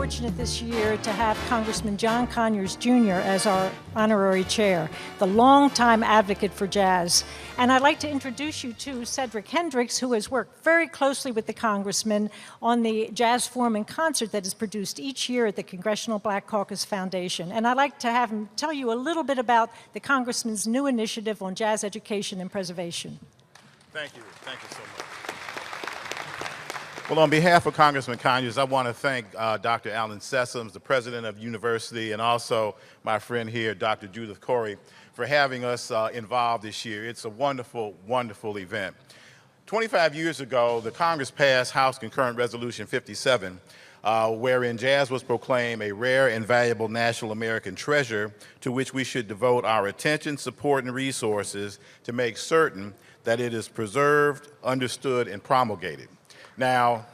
fortunate this year to have Congressman John Conyers Jr. as our Honorary Chair, the longtime advocate for jazz. And I'd like to introduce you to Cedric Hendricks, who has worked very closely with the Congressman on the Jazz Forum and Concert that is produced each year at the Congressional Black Caucus Foundation. And I'd like to have him tell you a little bit about the Congressman's new initiative on jazz education and preservation. Thank you so much. Well, on behalf of Congressman Conyers, I want to thank Dr. Alan Sessoms, the president of the university, and also my friend here, Dr. Judith KOREY, for having us involved this year. It's a wonderful, wonderful event. 25 years ago, the Congress passed House Concurrent Resolution 57, wherein jazz was proclaimed a rare and valuable national American treasure to which we should devote our attention, support, and resources to make certain that it is preserved, understood, and promulgated. Now,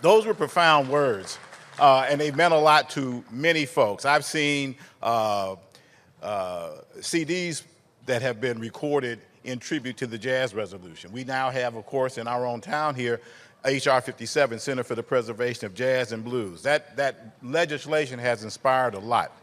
those were profound words, and they meant a lot to many folks. I've seen CDs that have been recorded in tribute to the Jazz Resolution. We now have, of course, in our own town here, H.R. 57, Center for the Preservation of Jazz and Blues. That legislation has inspired a lot.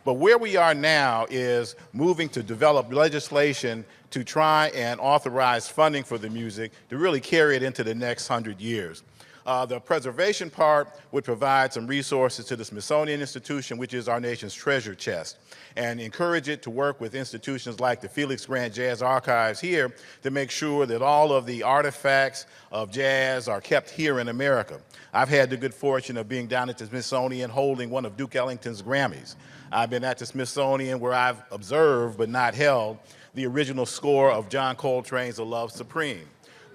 But where we are now is moving to develop legislation to try and authorize funding for the music to really carry it into the next 100 years. The preservation part would provide some resources to the Smithsonian Institution, which is our nation's treasure chest, and encourage it to work with institutions like the Felix Grant Jazz Archives here to make sure that all of the artifacts of jazz are kept here in America. I've had the good fortune of being down at the Smithsonian holding one of Duke Ellington's Grammys. I've been at the Smithsonian where I've observed but not held the original score of John Coltrane's A Love Supreme.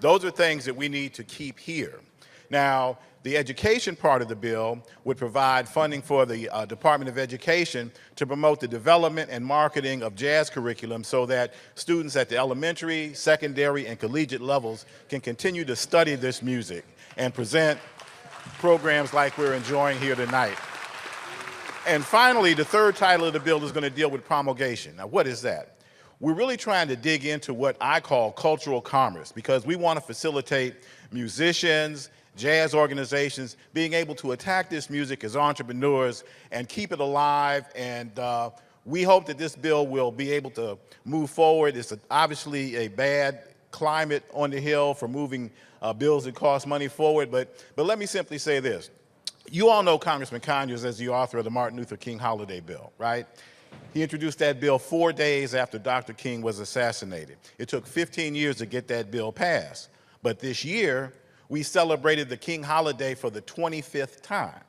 Those are things that we need to keep here. Now, the education part of the bill would provide funding for the Department of Education to promote the development and marketing of jazz curriculum so that students at the elementary, secondary, and collegiate levels can continue to study this music and present programs like we're enjoying here tonight. And finally, the third title of the bill is going to deal with promulgation. Now, what is that? We're really trying to dig into what I call cultural commerce, because we want to facilitate musicians, jazz organizations being able to attack this music as entrepreneurs and keep it alive. And we hope that this bill will be able to move forward. It's obviously a bad climate on the Hill for moving bills that cost money forward, but let me simply say this. You all know Congressman Conyers as the author of the Martin Luther King Holiday Bill, right? He introduced that bill 4 days after Dr. King was assassinated. It took 15 years to get that bill passed, but this year, we celebrated the King holiday for the 25th time.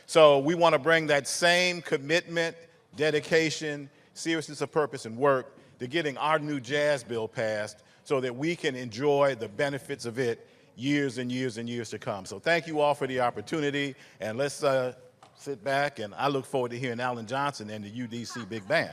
So we want to bring that same commitment, dedication, seriousness of purpose, and work to getting our new jazz bill passed so that we can enjoy the benefits of it years and years and years to come. So thank you all for the opportunity, and let's sit back, and I look forward to hearing Alan Johnson and the UDC Big Band.